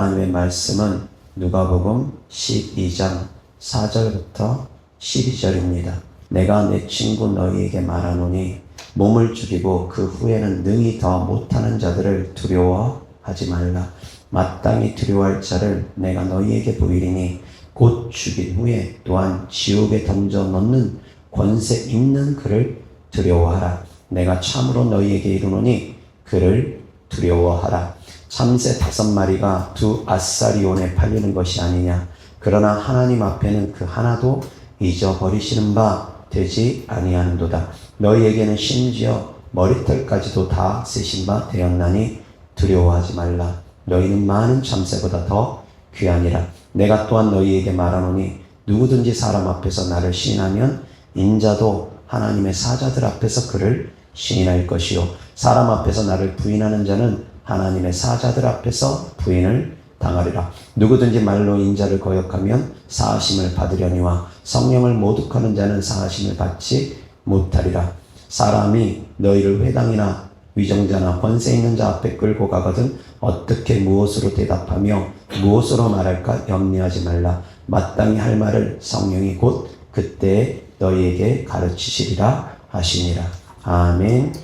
하나님의 말씀은 누가복음 12장 4절부터 12절입니다. 내가 내 친구 너희에게 말하노니 몸을 죽이고 그 후에는 능히 더 못하는 자들을 두려워하지 말라. 마땅히 두려워할 자를 내가 너희에게 보이리니 곧 죽인 후에 또한 지옥에 던져 넣는 권세 있는 그를 두려워하라. 내가 참으로 너희에게 이르노니 그를 두려워하라. 참새 5마리가 2아사리온에 팔리는 것이 아니냐. 그러나 하나님 앞에는 그 하나도 잊어버리시는 바 되지 아니하는도다. 너희에게는 심지어 머리털까지도 다 세신 바 되었나니 두려워하지 말라. 너희는 많은 참새보다 더 귀하니라. 내가 또한 너희에게 말하노니 누구든지 사람 앞에서 나를 시인하면 인자도 하나님의 사자들 앞에서 그를 시인할 것이요 사람 앞에서 나를 부인하는 자는 하나님의 사자들 앞에서 부인을 당하리라. 누구든지 말로 인자를 거역하면 사하심을 받으려니와 성령을 모독하는 자는 사하심을 받지 못하리라. 사람이 너희를 회당이나 위정자나 권세 있는 자 앞에 끌고 가거든 어떻게 무엇으로 대답하며 무엇으로 말할까 염려하지 말라. 마땅히 할 말을 성령이 곧 그때 너희에게 가르치시리라 하시니라. 아멘.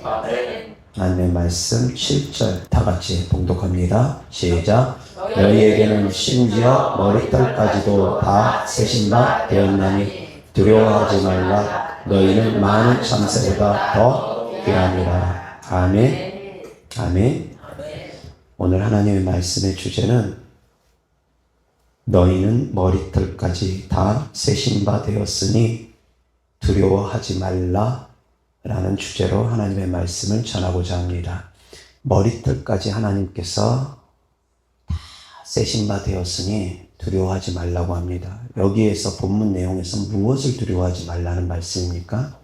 하나님의 말씀 7절 다 같이 봉독합니다. 시작. 너희에게는 심지어 머리털까지도 다 세신 바 되었나니 두려워하지 말라. 너희는 많은 참새보다 더 귀하니라. 아멘. 아멘. 오늘 하나님의 말씀의 주제는 너희는 머리털까지 다 세신 바 되었으니 두려워하지 말라 라는 주제로 하나님의 말씀을 전하고자 합니다. 머리털까지 하나님께서 다 세신 바 되었으니 두려워하지 말라고 합니다. 여기에서 본문 내용에서 무엇을 두려워하지 말라는 말씀입니까?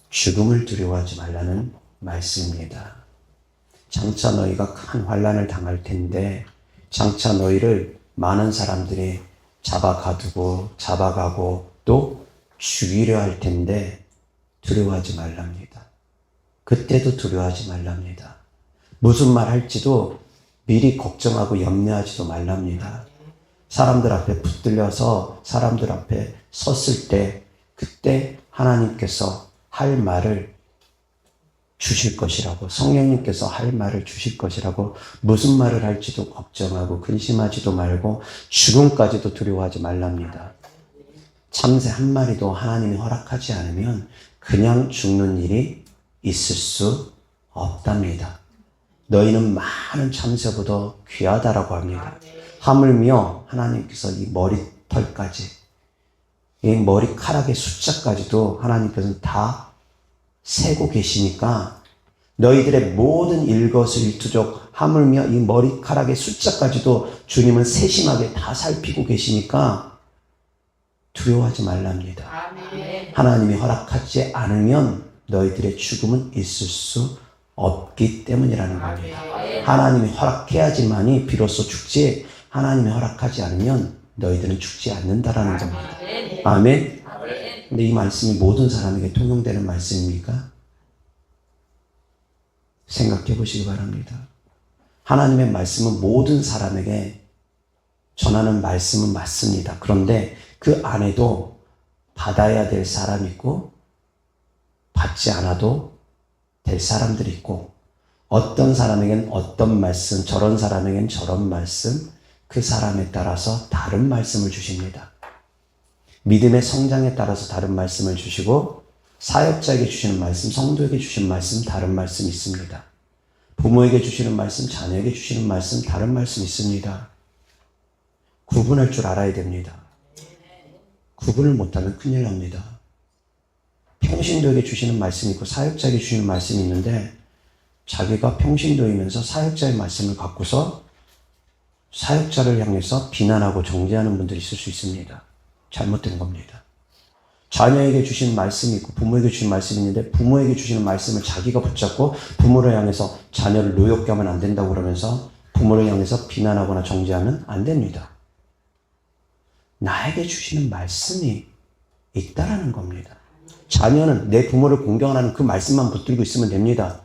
죽음을 두려워하지 말라는 말씀입니다. 장차 너희가 큰 환난을 당할 텐데 장차 너희를 많은 사람들이 잡아가고 또 죽이려 할 텐데 두려워하지 말랍니다. 그때도 두려워하지 말랍니다. 무슨 말 할지도 미리 걱정하고 염려하지도 말랍니다. 사람들 앞에 붙들려서 사람들 앞에 섰을 때 그때 하나님께서 할 말을 주실 것이라고, 성령님께서 할 말을 주실 것이라고, 무슨 말을 할지도 걱정하고 근심하지도 말고 죽음까지도 두려워하지 말랍니다. 참새 한 마리도 하나님이 허락하지 않으면 그냥 죽는 일이 있을 수 없답니다. 너희는 많은 참새보다 귀하다라고 합니다. 하물며 하나님께서 이 머리털까지, 이 머리카락의 숫자까지도 하나님께서는 다 세고 계시니까 너희들의 모든 일거수일투족 하물며 이 머리카락의 숫자까지도 주님은 세심하게 다 살피고 계시니까 두려워하지 말랍니다. 아멘. 하나님이 허락하지 않으면 너희들의 죽음은 있을 수 없기 때문이라는 겁니다. 아멘. 하나님이 허락해야지만이 비로소 죽지, 하나님이 허락하지 않으면 너희들은 죽지 않는다라는 겁니다. 아멘. 근데 이 말씀이 모든 사람에게 통용되는 말씀입니까? 생각해 보시기 바랍니다. 하나님의 말씀은 모든 사람에게 전하는 말씀은 맞습니다. 그런데 그 안에도 받아야 될 사람이 있고 받지 않아도 될 사람들이 있고, 어떤 사람에겐 어떤 말씀, 저런 사람에겐 저런 말씀, 그 사람에 따라서 다른 말씀을 주십니다. 믿음의 성장에 따라서 다른 말씀을 주시고, 사역자에게 주시는 말씀, 성도에게 주시는 말씀, 다른 말씀이 있습니다. 부모에게 주시는 말씀, 자녀에게 주시는 말씀, 다른 말씀이 있습니다. 구분할 줄 알아야 됩니다. 구분을 못하면 큰일 납니다. 평신도에게 주시는 말씀이 있고 사역자에게 주시는 말씀이 있는데 자기가 평신도이면서 사역자의 말씀을 갖고서 사역자를 향해서 비난하고 정죄하는 분들이 있을 수 있습니다. 잘못된 겁니다. 자녀에게 주시는 말씀이 있고 부모에게 주시는 말씀이 있는데 부모에게 주시는 말씀을 자기가 붙잡고 부모를 향해서 자녀를 노엽게 하면 안 된다고 그러면서 부모를 향해서 비난하거나 정죄하면 안 됩니다. 나에게 주시는 말씀이 있다라는 겁니다. 자녀는 내 부모를 공경하는 그 말씀만 붙들고 있으면 됩니다.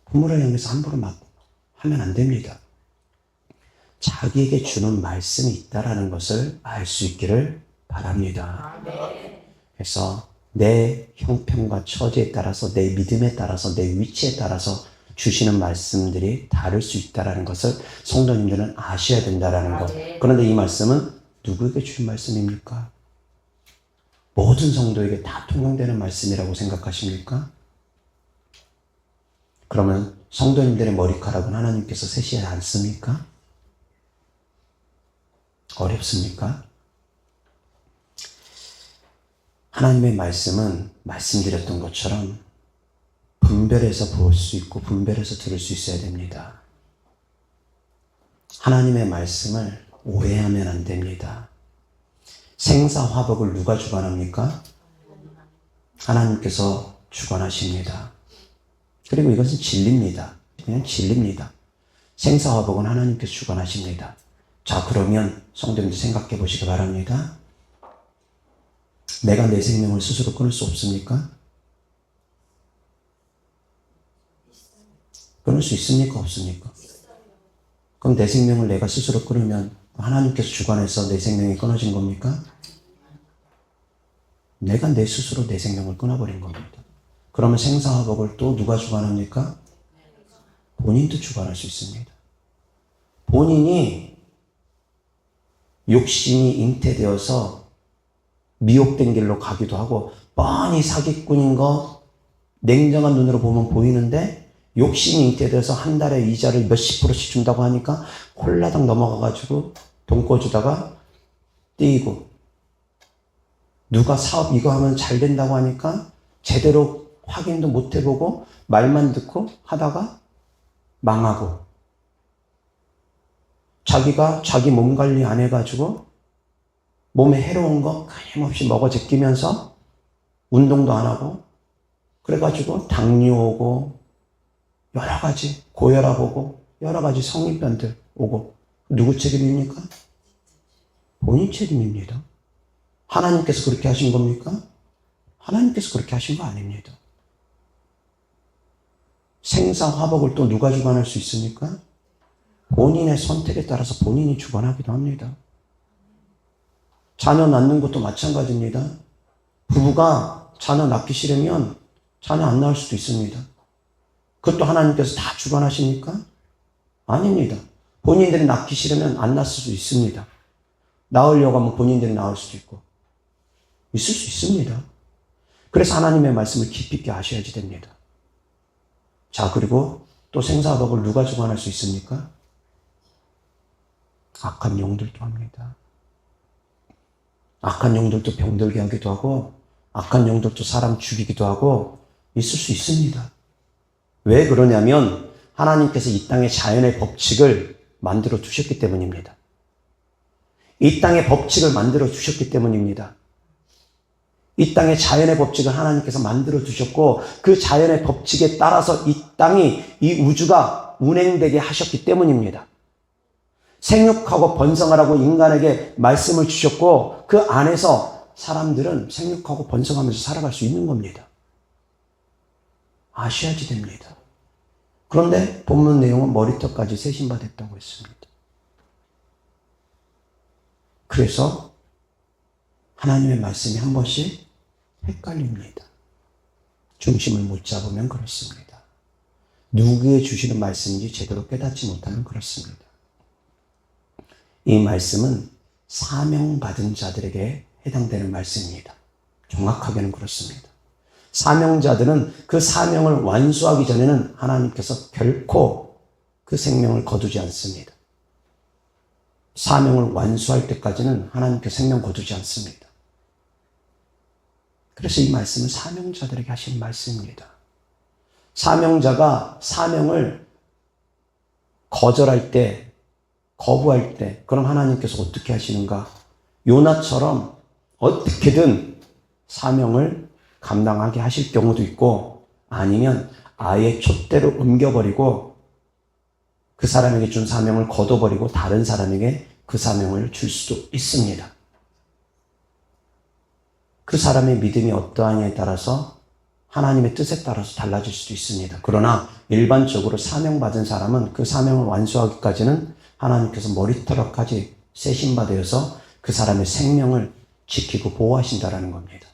부모를 향해서 함부로 막 하면 안 됩니다. 자기에게 주는 말씀이 있다라는 것을 알 수 있기를 바랍니다. 그래서 내 형편과 처지에 따라서, 내 믿음에 따라서, 내 위치에 따라서 주시는 말씀들이 다를 수 있다는 것을 성도님들은 아셔야 된다는 것. 그런데 이 말씀은 누구에게 주신 말씀입니까? 모든 성도에게 다 통용되는 말씀이라고 생각하십니까? 그러면 성도님들의 머리카락은 하나님께서 세시지 않습니까? 어렵습니까? 하나님의 말씀은 말씀드렸던 것처럼 분별해서 볼 수 있고 분별해서 들을 수 있어야 됩니다. 하나님의 말씀을 오해하면 안 됩니다. 생사화복을 누가 주관합니까? 하나님께서 주관하십니다. 그리고 이것은 진리입니다. 그냥 진리입니다. 생사화복은 하나님께서 주관하십니다. 자, 그러면 성도님들 생각해 보시기 바랍니다. 내가 내 생명을 스스로 끊을 수 없습니까? 끊을 수 있습니까? 없습니까? 그럼 내 생명을 내가 스스로 끊으면 하나님께서 주관해서 내 생명이 끊어진 겁니까? 내가 내 스스로 내 생명을 끊어버린 겁니다. 그러면 생사화복을 또 누가 주관합니까? 본인도 주관할 수 있습니다. 본인이 욕심이 잉태되어서 미혹된 길로 가기도 하고 뻔히 사기꾼인 거 냉정한 눈으로 보면 보이는데 욕심이 잉태돼서 한 달에 이자를 몇십 프로씩 준다고 하니까 홀라당 넘어가가지고 돈 꿔주다가 띄고 누가 사업 이거 하면 잘 된다고 하니까 제대로 확인도 못 해보고 말만 듣고 하다가 망하고 자기가 자기 몸 관리 안 해가지고 몸에 해로운 거 끊임없이 먹어 제끼면서 운동도 안 하고 그래가지고 당뇨 오고 여러 가지 고혈압 오고 여러 가지 성인병들 오고 누구 책임입니까? 본인 책임입니다. 하나님께서 그렇게 하신 겁니까? 하나님께서 그렇게 하신 거 아닙니다. 생사화복을 또 누가 주관할 수 있습니까? 본인의 선택에 따라서 본인이 주관하기도 합니다. 자녀 낳는 것도 마찬가지입니다. 부부가 자녀 낳기 싫으면 자녀 안 낳을 수도 있습니다. 그것도 하나님께서 다 주관하십니까? 아닙니다. 본인들이 낳기 싫으면 안 낳을 수도 있습니다. 낳으려고 하면 본인들이 낳을 수도 있고 있을 수 있습니다. 그래서 하나님의 말씀을 깊이 있게 아셔야지 됩니다. 자, 그리고 또 생사화복을 누가 주관할 수 있습니까? 악한 영들도 합니다. 악한 영들도 병들게 하기도 하고 악한 영들도 사람 죽이기도 하고 있을 수 있습니다. 왜 그러냐면 하나님께서 이 땅의 자연의 법칙을 만들어 두셨기 때문입니다. 이 땅의 법칙을 만들어 주셨기 때문입니다. 이 땅의 자연의 법칙을 하나님께서 만들어 두셨고 그 자연의 법칙에 따라서 이 땅이 이 우주가 운행되게 하셨기 때문입니다. 생육하고 번성하라고 인간에게 말씀을 주셨고 그 안에서 사람들은 생육하고 번성하면서 살아갈 수 있는 겁니다. 아셔야지 됩니다. 그런데 본문 내용은 머리털까지 세신받았다고 했습니다. 그래서 하나님의 말씀이 한 번씩 헷갈립니다. 중심을 못 잡으면 그렇습니다. 누구에게 주시는 말씀인지 제대로 깨닫지 못하면 그렇습니다. 이 말씀은 사명받은 자들에게 해당되는 말씀입니다. 정확하게는 그렇습니다. 사명자들은 그 사명을 완수하기 전에는 하나님께서 결코 그 생명을 거두지 않습니다. 사명을 완수할 때까지는 하나님께서 생명 거두지 않습니다. 그래서 이 말씀은 사명자들에게 하신 말씀입니다. 사명자가 사명을 거절할 때, 거부할 때, 그럼 하나님께서 어떻게 하시는가? 요나처럼 어떻게든 사명을 감당하게 하실 경우도 있고 아니면 아예 촛대로 옮겨버리고 그 사람에게 준 사명을 거둬버리고 다른 사람에게 그 사명을 줄 수도 있습니다. 그 사람의 믿음이 어떠하냐에 따라서 하나님의 뜻에 따라서 달라질 수도 있습니다. 그러나 일반적으로 사명받은 사람은 그 사명을 완수하기까지는 하나님께서 머리털까지 세신 바 되어서 그 사람의 생명을 지키고 보호하신다라는 겁니다.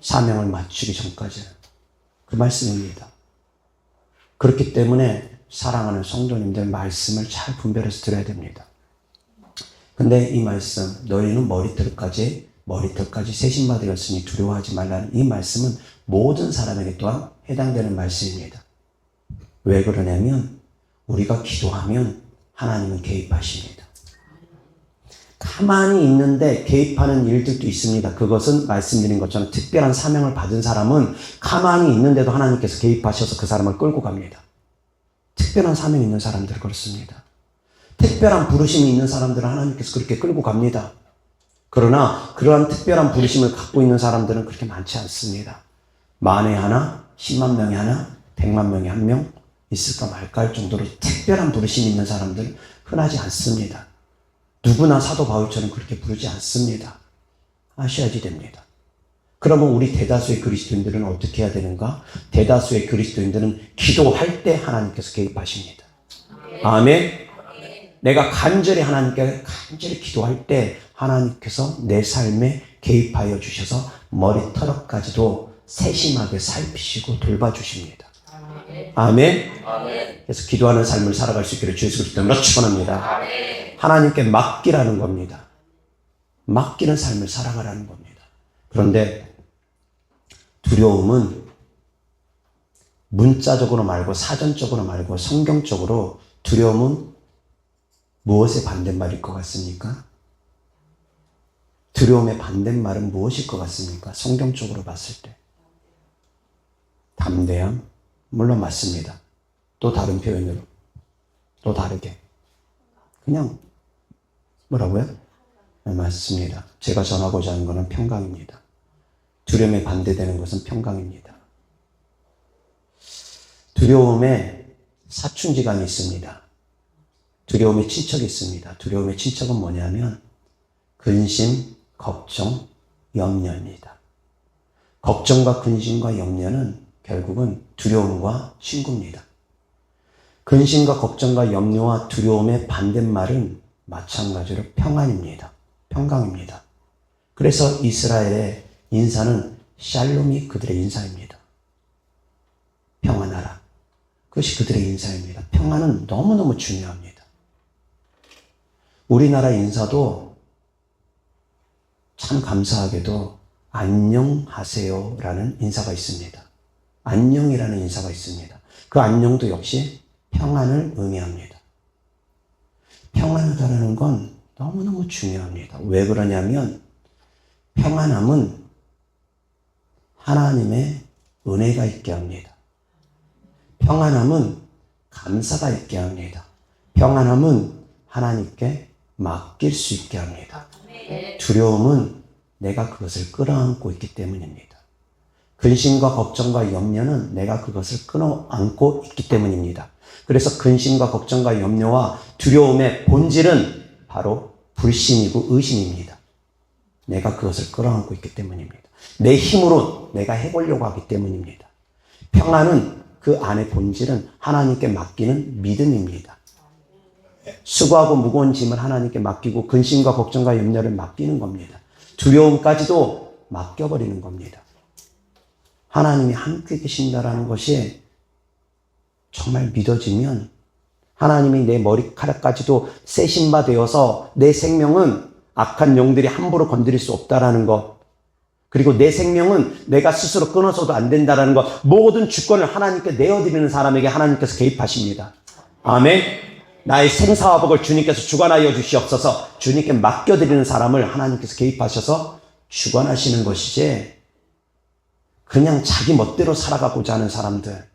사명을 마치기 전까지는. 그 말씀입니다. 그렇기 때문에 사랑하는 성도님들 말씀을 잘 분별해서 들어야 됩니다. 근데 이 말씀, 너희는 머리털까지 세신 바 되었으니 두려워하지 말라는 이 말씀은 모든 사람에게 또한 해당되는 말씀입니다. 왜 그러냐면 우리가 기도하면 하나님은 개입하십니다. 가만히 있는데 개입하는 일들도 있습니다. 그것은 말씀드린 것처럼 특별한 사명을 받은 사람은 가만히 있는데도 하나님께서 개입하셔서 그 사람을 끌고 갑니다. 특별한 사명이 있는 사람들은 그렇습니다. 특별한 부르심이 있는 사람들은 하나님께서 그렇게 끌고 갑니다. 그러나 그러한 특별한 부르심을 갖고 있는 사람들은 그렇게 많지 않습니다. 만에 하나, 10만 명에 하나, 100만 명에 한 명 있을까 말까 할 정도로 특별한 부르심이 있는 사람들 흔하지 않습니다. 누구나 사도 바울처럼 그렇게 부르지 않습니다. 아셔야지 됩니다. 그러면 우리 대다수의 그리스도인들은 어떻게 해야 되는가? 대다수의 그리스도인들은 기도할 때 하나님께서 개입하십니다. 아멘. 내가 간절히 하나님께 간절히 기도할 때 하나님께서 내 삶에 개입하여 주셔서 머리털까지도 세심하게 살피시고 돌봐주십니다. 아멘. 그래서 기도하는 삶을 살아갈 수 있기를 주 예수 그리스도로 축원합니다. 하나님께 맡기라는 겁니다. 맡기는 삶을 살아가라는 겁니다. 그런데 두려움은 문자적으로 말고 사전적으로 말고 성경적으로 두려움은 무엇의 반대말일 것 같습니까? 두려움의 반대말은 무엇일 것 같습니까? 성경적으로 봤을 때. 담대함? 물론 맞습니다. 또 다른 표현으로. 또 다르게. 그냥 뭐라고요? 네, 맞습니다. 제가 전하고자 하는 것은 평강입니다. 두려움에 반대되는 것은 평강입니다. 두려움에 사춘기간이 있습니다. 두려움의 친척이 있습니다. 두려움의 친척은 뭐냐면 근심, 걱정, 염려입니다. 걱정과 근심과 염려는 결국은 두려움과 친구입니다. 근심과 걱정과 염려와 두려움의 반대말은 마찬가지로 평안입니다. 평강입니다. 그래서 이스라엘의 인사는 샬롬이 그들의 인사입니다. 평안하라. 그것이 그들의 인사입니다. 평안은 너무너무 중요합니다. 우리나라 인사도 참 감사하게도 안녕하세요라는 인사가 있습니다. 안녕이라는 인사가 있습니다. 그 안녕도 역시 평안을 의미합니다. 평안하다는 건 너무너무 중요합니다. 왜 그러냐면 평안함은 하나님의 은혜가 있게 합니다. 평안함은 감사가 있게 합니다. 평안함은 하나님께 맡길 수 있게 합니다. 두려움은 내가 그것을 끌어안고 있기 때문입니다. 근심과 걱정과 염려는 내가 그것을 끌어안고 있기 때문입니다. 그래서 근심과 걱정과 염려와 두려움의 본질은 바로 불신이고 의심입니다. 내가 그것을 끌어안고 있기 때문입니다. 내 힘으로 내가 해보려고 하기 때문입니다. 평안은 그 안의 본질은 하나님께 맡기는 믿음입니다. 수고하고 무거운 짐을 하나님께 맡기고 근심과 걱정과 염려를 맡기는 겁니다. 두려움까지도 맡겨버리는 겁니다. 하나님이 함께 계신다라는 것이 정말 믿어지면 하나님이 내 머리카락까지도 세신 바 되어서 내 생명은 악한 영들이 함부로 건드릴 수 없다라는 것, 그리고 내 생명은 내가 스스로 끊어서도 안 된다라는 것, 모든 주권을 하나님께 내어드리는 사람에게 하나님께서 개입하십니다. 아멘. 나의 생사화복을 주님께서 주관하여 주시옵소서. 주님께 맡겨드리는 사람을 하나님께서 개입하셔서 주관하시는 것이지, 그냥 자기 멋대로 살아가고자 하는 사람들,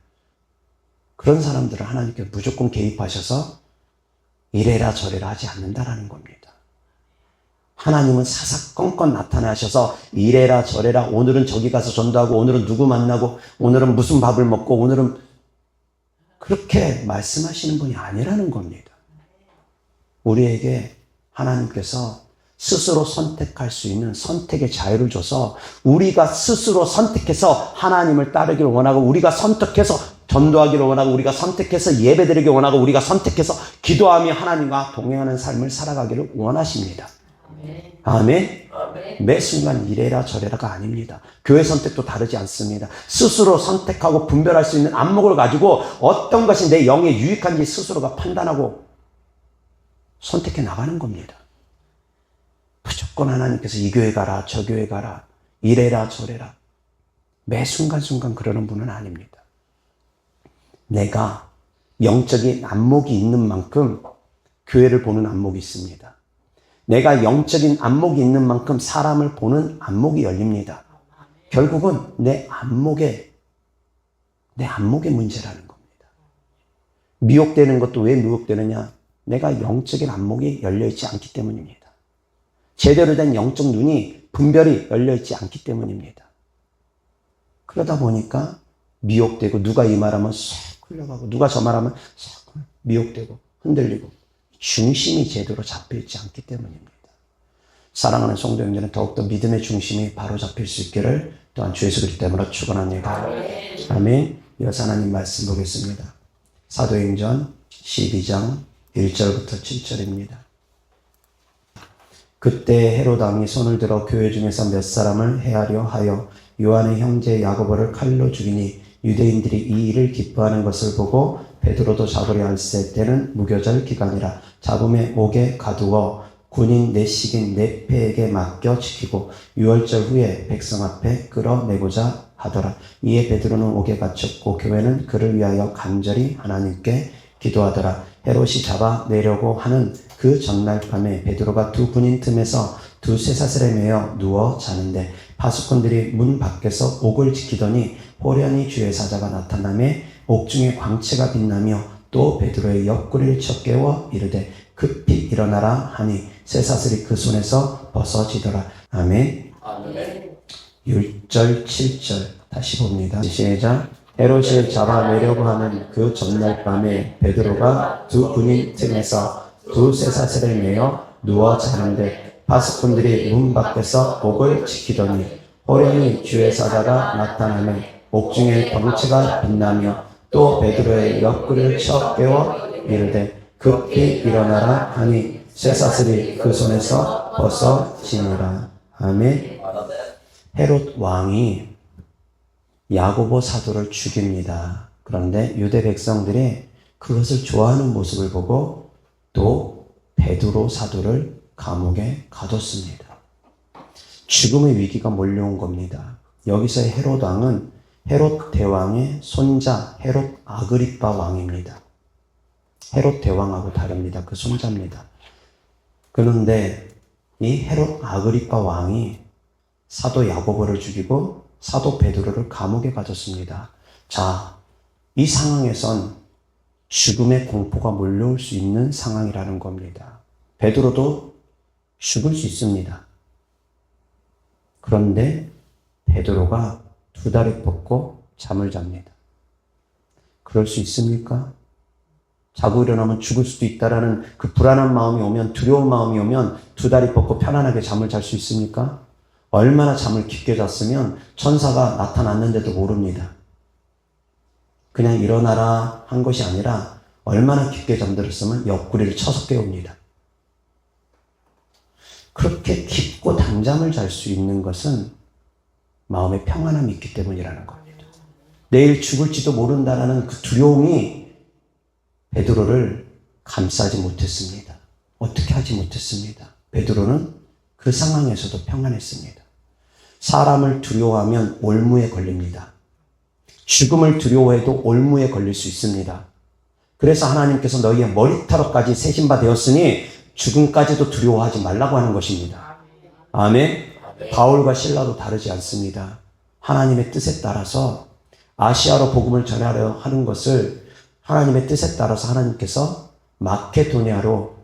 그런 사람들을 하나님께 무조건 개입하셔서 이래라 저래라 하지 않는다라는 겁니다. 하나님은 사사건건 나타나셔서 이래라 저래라, 오늘은 저기 가서 전도하고, 오늘은 누구 만나고, 오늘은 무슨 밥을 먹고, 오늘은, 그렇게 말씀하시는 분이 아니라는 겁니다. 우리에게 하나님께서 스스로 선택할 수 있는 선택의 자유를 줘서 우리가 스스로 선택해서 하나님을 따르기를 원하고, 우리가 선택해서 전도하기를 원하고 우리가 선택해서 예배드리기 원하고 우리가 선택해서 기도하며 하나님과 동행하는 삶을 살아가기를 원하십니다. 아멘. 매 순간 이래라 저래라가 아닙니다. 교회 선택도 다르지 않습니다. 스스로 선택하고 분별할 수 있는 안목을 가지고 어떤 것이 내 영에 유익한지 스스로가 판단하고 선택해 나가는 겁니다. 무조건 하나님께서 이 교회 가라 저 교회 가라 이래라 저래라 매 순간순간 그러는 분은 아닙니다. 내가 영적인 안목이 있는 만큼 교회를 보는 안목이 있습니다. 내가 영적인 안목이 있는 만큼 사람을 보는 안목이 열립니다. 결국은 내 안목의 문제라는 겁니다. 미혹되는 것도 왜 미혹되느냐? 내가 영적인 안목이 열려있지 않기 때문입니다. 제대로 된 영적 눈이 분별이 열려있지 않기 때문입니다. 그러다 보니까 미혹되고 누가 이 말하면 쏙 흘러가고 누가 저 말하면 쏙 미혹되고 흔들리고 중심이 제대로 잡혀있지 않기 때문입니다. 사랑하는 성도 형제는 더욱더 믿음의 중심이 바로 잡힐 수 있기를 또한 주 예수 그리스도 이름으로 축원합니다. 아멘. 이어서 하나님 말씀 보겠습니다. 사도행전 12장 1절부터 7절입니다. 그때 헤롯 왕이 손을 들어 교회 중에서 몇 사람을 해하려 하여 요한의 형제 야고보를 칼로 죽이니 유대인들이 이 일을 기뻐하는 것을 보고 베드로도 잡으려 할세. 때는 무교절 기간이라 잡음에 옥에 가두어 군인 내식인 네페에게 맡겨 지키고 6월절 후에 백성 앞에 끌어내고자 하더라. 이에 베드로는 옥에 갇혔고 교회는 그를 위하여 간절히 하나님께 기도하더라. 헤롯이 잡아내려고 하는 그 전날 밤에 베드로가 두 군인 틈에서 두 쇠사슬에 매여 누워 자는데 파수꾼들이 문 밖에서 옥을 지키더니 호련히 주의 사자가 나타나매 옥중에 광채가 빛나며 또 베드로의 옆구리를 쳐 깨워 이르되 급히 일어나라 하니 쇠사슬이 그 손에서 벗어지더라. 아멘. 아멘. 6절 7절 다시 봅니다. 시작. 헤롯을 잡아내려고 하는 그 전날 밤에 베드로가 두 군인 틈에서 두 쇠사슬에 매여 누워 자는데 파수꾼들이 문 밖에서 옥을 지키더니 호련히 주의 사자가 나타나매 옥중에 광채가 빛나며 또 베드로의 옆구리를 쳐 깨워 이르되 급히 일어나라 하니 쇠사슬이 그 손에서 벗어지니라. 아멘. 헤롯 왕이 야고보 사도를 죽입니다. 그런데 유대 백성들이 그것을 좋아하는 모습을 보고 또 베드로 사도를 감옥에 가뒀습니다. 죽음의 위기가 몰려온 겁니다. 여기서의 헤롯 왕은 헤롯 대왕의 손자 헤롯 아그리빠 왕입니다. 헤롯 대왕하고 다릅니다. 그 손자입니다. 그런데 이 헤롯 아그리빠 왕이 사도 야고보를 죽이고 사도 베드로를 감옥에 가뒀습니다. 자, 이 상황에선 죽음의 공포가 몰려올 수 있는 상황이라는 겁니다. 베드로도 죽을 수 있습니다. 그런데 베드로가 두 다리 뻗고 잠을 잡니다. 그럴 수 있습니까? 자고 일어나면 죽을 수도 있다라는 그 불안한 마음이 오면, 두려운 마음이 오면 두 다리 뻗고 편안하게 잠을 잘 수 있습니까? 얼마나 잠을 깊게 잤으면 천사가 나타났는데도 모릅니다. 그냥 일어나라 한 것이 아니라 얼마나 깊게 잠들었으면 옆구리를 쳐서 깨웁니다. 그렇게 깊고 단잠을 잘 수 있는 것은 마음의 평안함이 있기 때문이라는 겁니다. 내일 죽을지도 모른다라는 그 두려움이 베드로를 감싸지 못했습니다. 어떻게 하지 못했습니다. 베드로는 그 상황에서도 평안했습니다. 사람을 두려워하면 올무에 걸립니다. 죽음을 두려워해도 올무에 걸릴 수 있습니다. 그래서 하나님께서 너희의 머리털까지 세신 바 되었으니 죽음까지도 두려워하지 말라고 하는 것입니다. 아멘. 바울과 실라도 다르지 않습니다. 하나님의 뜻에 따라서 아시아로 복음을 전하려 하는 것을 하나님의 뜻에 따라서 하나님께서 마케도니아로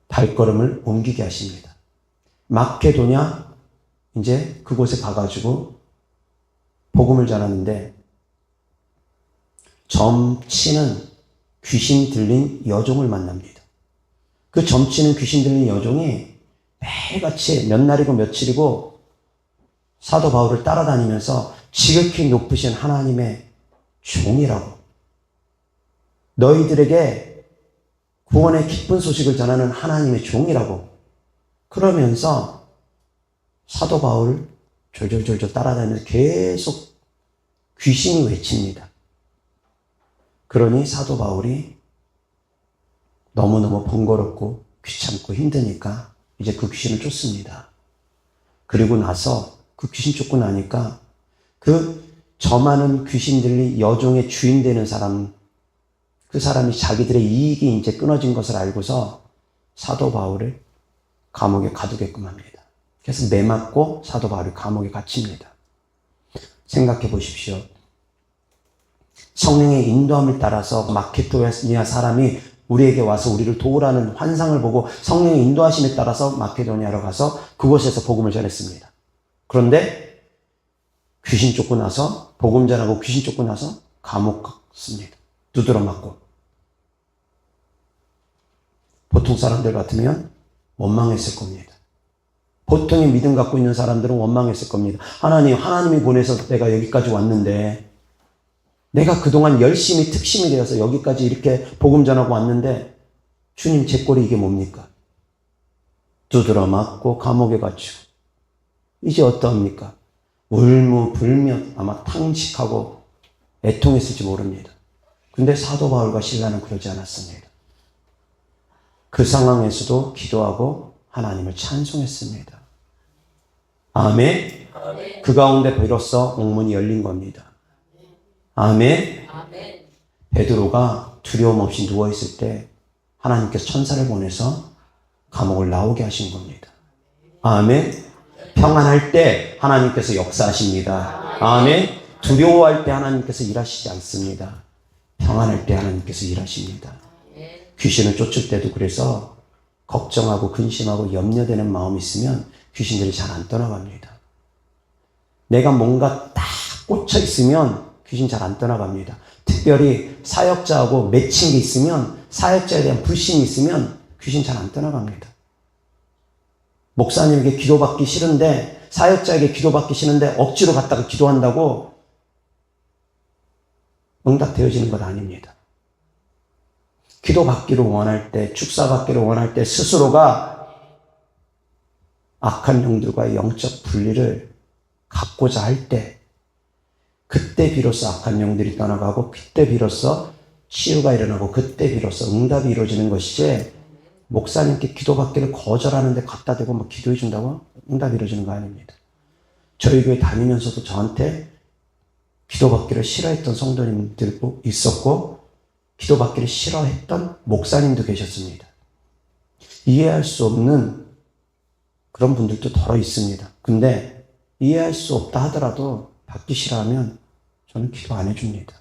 발걸음을 옮기게 하십니다. 마케도냐 이제 그곳에 가가지고 복음을 전하는데 점치는 귀신 들린 여종을 만납니다. 그 점치는 귀신 들린 여종이 매일같이 몇 날이고 며칠이고 사도 바울을 따라다니면서 지극히 높으신 하나님의 종이라고. 너희들에게 구원의 기쁜 소식을 전하는 하나님의 종이라고. 그러면서 사도 바울을 졸졸졸졸 따라다니면서 계속 귀신이 외칩니다. 그러니 사도 바울이 너무너무 번거롭고 귀찮고 힘드니까 이제 그 귀신을 쫓습니다. 그리고 나서 그 귀신 쫓고 나니까 그 저 많은 귀신들이 여종의 주인 되는 사람, 그 사람이 자기들의 이익이 이제 끊어진 것을 알고서 사도 바울을 감옥에 가두게끔 합니다. 그래서 매맞고 사도 바울이 감옥에 갇힙니다. 생각해 보십시오. 성령의 인도함을 따라서 마케도니아 사람이 우리에게 와서 우리를 도우라는 환상을 보고 성령의 인도하심에 따라서 마케도니아로 가서 그곳에서 복음을 전했습니다. 그런데 귀신 쫓고 나서 복음 전하고 귀신 쫓고 나서 감옥 갔습니다. 두드러 맞고. 보통 사람들 같으면 원망했을 겁니다. 보통의 믿음 갖고 있는 사람들은 원망했을 겁니다. 하나님이 보내서 내가 여기까지 왔는데, 내가 그동안 열심히 특심이 되어서 여기까지 이렇게 복음 전하고 왔는데, 주님 제 꼴이 이게 뭡니까? 두드러 맞고 감옥에 갇히고. 이제 어떠합니까? 울무불면 아마 탕식하고 애통했을지 모릅니다. 근데 사도 바울과 실라는 그러지 않았습니다. 그 상황에서도 기도하고 하나님을 찬송했습니다. 아멘. 아멘. 그 가운데 비로소 옥문이 열린 겁니다. 아멘. 아멘. 베드로가 두려움 없이 누워있을 때 하나님께서 천사를 보내서 감옥을 나오게 하신 겁니다. 아멘. 평안할 때 하나님께서 역사하십니다. 아멘. 두려워할 때 하나님께서 일하시지 않습니다. 평안할 때 하나님께서 일하십니다. 귀신을 쫓을 때도 그래서 걱정하고 근심하고 염려되는 마음이 있으면 귀신들이 잘 안 떠나갑니다. 내가 뭔가 딱 꽂혀 있으면 귀신 잘 안 떠나갑니다. 특별히 사역자하고 맺힌 게 있으면, 사역자에 대한 불신이 있으면 귀신 잘 안 떠나갑니다. 목사님에게 기도받기 싫은데, 사역자에게 기도받기 싫은데 억지로 갔다가 기도한다고 응답되어지는 것 아닙니다. 기도받기를 원할 때, 축사받기를 원할 때 스스로가 악한 영들과의 영적 분리를 갖고자 할 때, 그때 비로소 악한 영들이 떠나가고, 그때 비로소 치유가 일어나고, 그때 비로소 응답이 이루어지는 것이지, 목사님께 기도받기를 거절하는데 갖다 대고 막 기도해 준다고 응답이 이루어지는 거 아닙니다. 저희 교회 다니면서도 저한테 기도받기를 싫어했던 성도님들도 있었고, 기도받기를 싫어했던 목사님도 계셨습니다. 이해할 수 없는 그런 분들도 더러 있습니다. 근데 이해할 수 없다 하더라도 받기 싫어하면 저는 기도 안 해줍니다.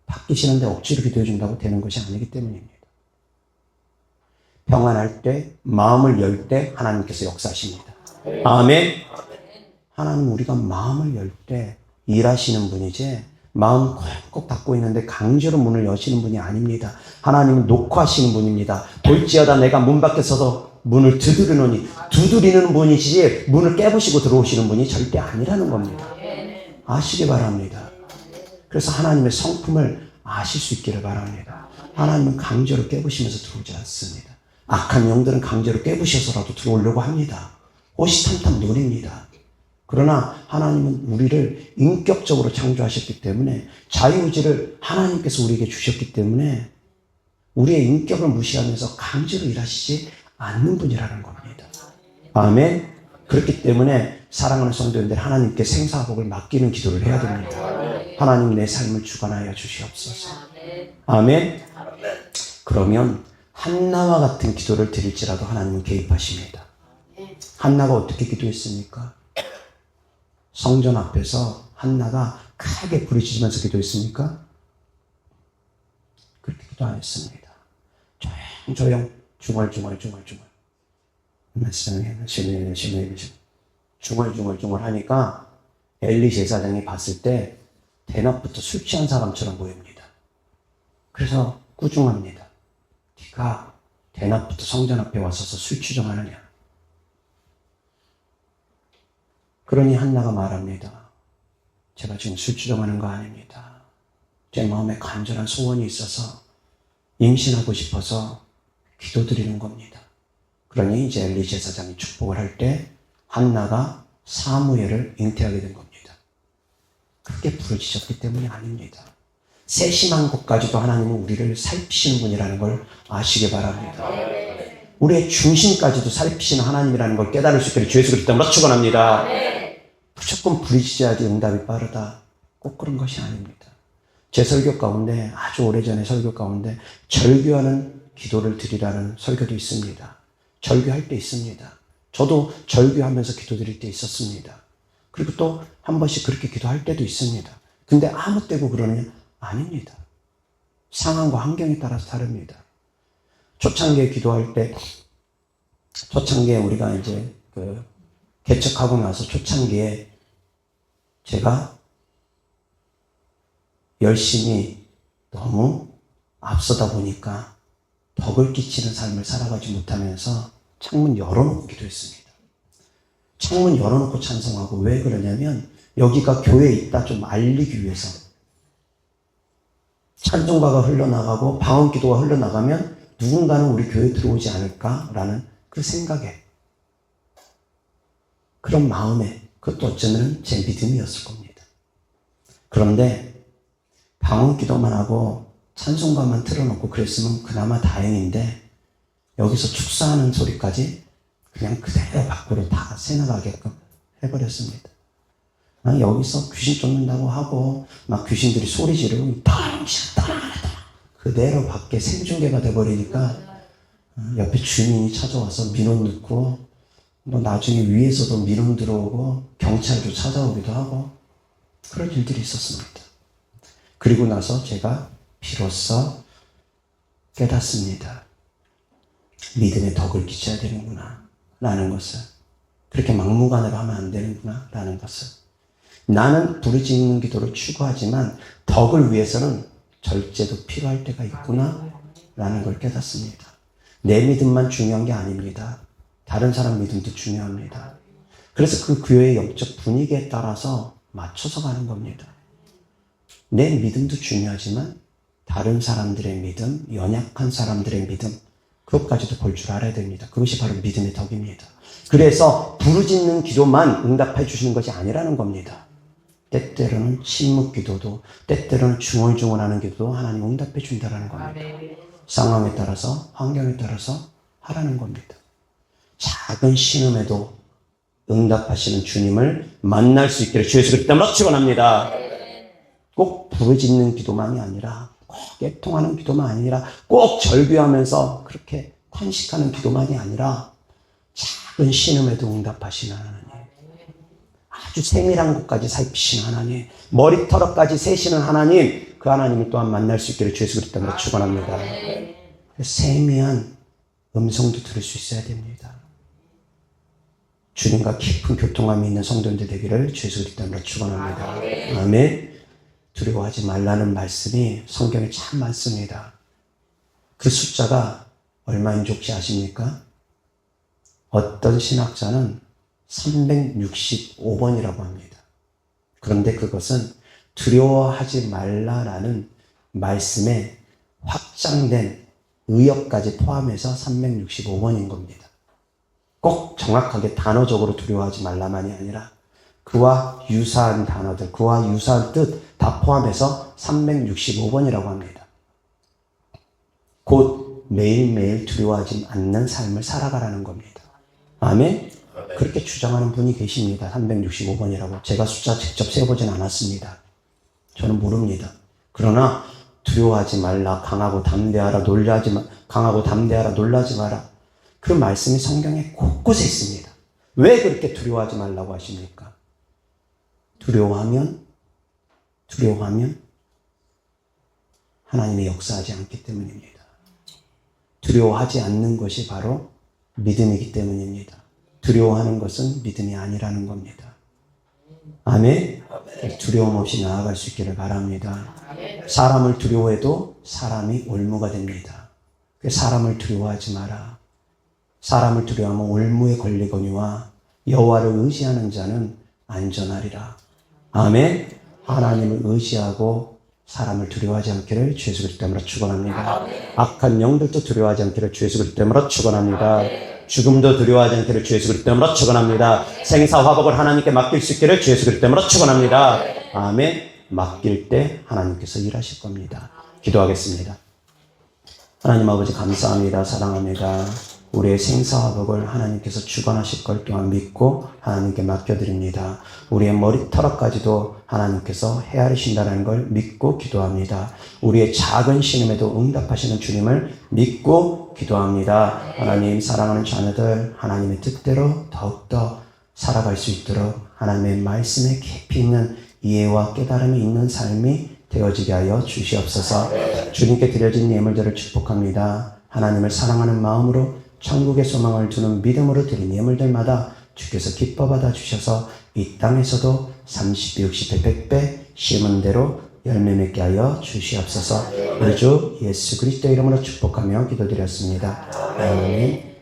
받기 싫은데 억지로 기도해 준다고 되는 것이 아니기 때문입니다. 평안할 때, 마음을 열 때 하나님께서 역사하십니다. 아멘. 하나님, 우리가 마음을 열 때 일하시는 분이지, 마음 꼭 닫고 있는데 강제로 문을 여시는 분이 아닙니다. 하나님은 녹화하시는 분입니다. 볼지어다 내가 문 밖에 서서 문을 두드리노니, 두드리는 분이시지 문을 깨부시고 들어오시는 분이 절대 아니라는 겁니다. 아시기 바랍니다. 그래서 하나님의 성품을 아실 수 있기를 바랍니다. 하나님은 강제로 깨부시면서 들어오지 않습니다. 악한 영들은 강제로 깨부셔서라도 들어오려고 합니다. 호시탐탐 노립니다. 그러나 하나님은 우리를 인격적으로 창조하셨기 때문에, 자유의지를 하나님께서 우리에게 주셨기 때문에 우리의 인격을 무시하면서 강제로 일하시지 않는 분이라는 겁니다. 아멘. 그렇기 때문에 사랑하는 성도님들, 하나님께 생사복을 맡기는 기도를 해야 됩니다. 하나님, 내 삶을 주관하여 주시옵소서. 아멘. 그러면 한나와 같은 기도를 드릴지라도 하나님은 개입하십니다. 한나가 어떻게 기도했습니까? 성전 앞에서 한나가 크게 부르짖으면서 기도했습니까? 그렇게 기도 안 했습니다. 조용 중얼중얼 중얼중얼 하니까 엘리 제사장이 봤을 때 대낮부터 술 취한 사람처럼 보입니다. 그래서 꾸중합니다. 네가 대낮부터 성전 앞에 와서서 술 취정하느냐? 그러니 한나가 말합니다. 제가 지금 술 취정하는 거 아닙니다. 제 마음에 간절한 소원이 있어서 임신하고 싶어서 기도드리는 겁니다. 그러니 이제 엘리 제사장이 축복을 할 때 한나가 사무엘을 잉태하게 된 겁니다. 그게 부르짖었기 때문이 아닙니다. 세심한 것까지도 하나님은 우리를 살피시는 분이라는 걸 아시기 바랍니다. 우리의 중심까지도 살피시는 하나님이라는 걸 깨달을 수 있기를 주 예수 그리스도 이름으로 축원합니다. 무조건 부르짖어야지 응답이 빠르다. 꼭 그런 것이 아닙니다. 제 설교 가운데 아주 오래전에 설교 가운데 절규하는 기도를 드리라는 설교도 있습니다. 절규할 때 있습니다. 저도 절규하면서 기도드릴 때 있었습니다. 그리고 또 한 번씩 그렇게 기도할 때도 있습니다. 근데 아무 때고 그러느냐? 아닙니다. 상황과 환경에 따라서 다릅니다. 초창기에 기도할 때, 초창기에 우리가 이제 개척하고 나서 초창기에 제가 열심히 너무 앞서다 보니까 덕을 끼치는 삶을 살아가지 못하면서 창문 열어놓고 기도했습니다. 창문 열어놓고 찬송하고 왜 그러냐면 여기가 교회에 있다 좀 알리기 위해서. 찬송가가 흘러나가고 방언기도가 흘러나가면 누군가는 우리 교회에 들어오지 않을까라는 그 생각에, 그런 마음에, 그것도 어쩌면 제 믿음이었을 겁니다. 그런데 방언기도만 하고 찬송가만 틀어놓고 그랬으면 그나마 다행인데 여기서 축사하는 소리까지 그냥 그대로 밖으로 다 새나가게끔 해버렸습니다. 여기서 귀신 쫓는다고 하고 막 귀신들이 소리 지르고 그대로 밖에 생중계가 돼버리니까 옆에 주민이 찾아와서 민원 넣고 뭐 나중에 위에서도 민원 들어오고 경찰도 찾아오기도 하고 그런 일들이 있었습니다. 그리고 나서 제가 비로소 깨닫습니다. 믿음의 덕을 끼쳐야 되는구나 라는 것을. 그렇게 막무가내로 하면 안 되는구나 라는 것을. 나는 부르짖는 기도를 추구하지만 덕을 위해서는 절제도 필요할 때가 있구나 라는 걸 깨닫습니다. 내 믿음만 중요한 게 아닙니다. 다른 사람 믿음도 중요합니다. 그래서 그 교회의 영적 분위기에 따라서 맞춰서 가는 겁니다. 내 믿음도 중요하지만 다른 사람들의 믿음, 연약한 사람들의 믿음, 그것까지도 볼 줄 알아야 됩니다. 그것이 바로 믿음의 덕입니다. 그래서 부르짖는 기도만 응답해 주시는 것이 아니라는 겁니다. 때때로는 침묵 기도도, 때때로는 중얼중얼하는 기도도 하나님 응답해 준다는 겁니다. 상황에 따라서, 환경에 따라서 하라는 겁니다. 작은 신음에도 응답하시는 주님을 만날 수 있기를 주 예수 그리스도 이름으로 축원합니다. 꼭 부르짖는 기도만이 아니라, 꼭 애통하는 기도만 아니라, 꼭 절규하면서 그렇게 탄식하는 기도만이 아니라 작은 신음에도 응답하시는 하나님, 아주 세밀한 것까지 살피시는 하나님, 머리털까지 세시는 하나님, 그 하나님을 또한 만날 수 있기를 주 예수 그리스도 이름으로 축원합니다. 세미한 음성도 들을 수 있어야 됩니다. 주님과 깊은 교통감이 있는 성도들 되기를 주 예수 그리스도 이름으로 축원합니다. 아멘. 두려워하지 말라는 말씀이 성경에 참 많습니다. 그 숫자가 얼마인지 혹시 아십니까? 어떤 신학자는 365번이라고 합니다. 그런데 그것은 두려워하지 말라라는 말씀에 확장된 의역까지 포함해서 365번인 겁니다. 꼭 정확하게 단어적으로 두려워하지 말라만이 아니라 그와 유사한 단어들, 그와 유사한 뜻 다 포함해서 365번이라고 합니다. 곧 매일매일 두려워하지 않는 삶을 살아가라는 겁니다. 아멘? 그렇게 주장하는 분이 계십니다. 365번이라고. 제가 숫자 직접 세어보진 않았습니다. 저는 모릅니다. 그러나 두려워하지 말라, 강하고 담대하라, 강하고 담대하라, 놀라지 마라. 그 말씀이 성경에 곳곳에 있습니다. 왜 그렇게 두려워하지 말라고 하십니까? 두려워하면 하나님의 역사하지 않기 때문입니다. 두려워하지 않는 것이 바로 믿음이기 때문입니다. 두려워하는 것은 믿음이 아니라는 겁니다. 아멘. 두려움 없이 나아갈 수 있기를 바랍니다. 사람을 두려워해도 사람이 올무가 됩니다. 사람을 두려워하지 마라. 사람을 두려워하면 올무에 걸리거니와 여호와를 의지하는 자는 안전하리라. 아멘. 하나님을 의지하고 사람을 두려워하지 않기를 주 예수 그리스도 이름으로 축원합니다. 악한 영들도 두려워하지 않기를 주 예수 그리스도 이름으로 축원합니다. 죽음도 두려워하지 않기를 주 예수 그리스도 이름으로 축원합니다. 생사화복을 하나님께 맡길 수 있기를 주 예수 그리스도 이름으로 축원합니다. 아멘. 맡길 때 하나님께서 일하실 겁니다. 기도하겠습니다. 하나님 아버지 감사합니다. 사랑합니다. 우리의 생사화복을 하나님께서 주관하실 걸 또한 믿고 하나님께 맡겨드립니다. 우리의 머리털까지도 하나님께서 헤아리신다는 걸 믿고 기도합니다. 우리의 작은 신음에도 응답하시는 주님을 믿고 기도합니다. 하나님 사랑하는 자녀들 하나님의 뜻대로 더욱더 살아갈 수 있도록 하나님의 말씀에 깊이 있는 이해와 깨달음이 있는 삶이 되어지게 하여 주시옵소서. 주님께 드려진 예물들을 축복합니다. 하나님을 사랑하는 마음으로 천국의 소망을 두는 믿음으로 드린 예물들마다 주께서 기뻐 받아 주셔서 이 땅에서도 30배, 60배, 100배 심은 대로 열매 맺게 하여 주시옵소서. 우리 주 예수 그리스도 이름으로 축복하며 기도드렸습니다. 아멘.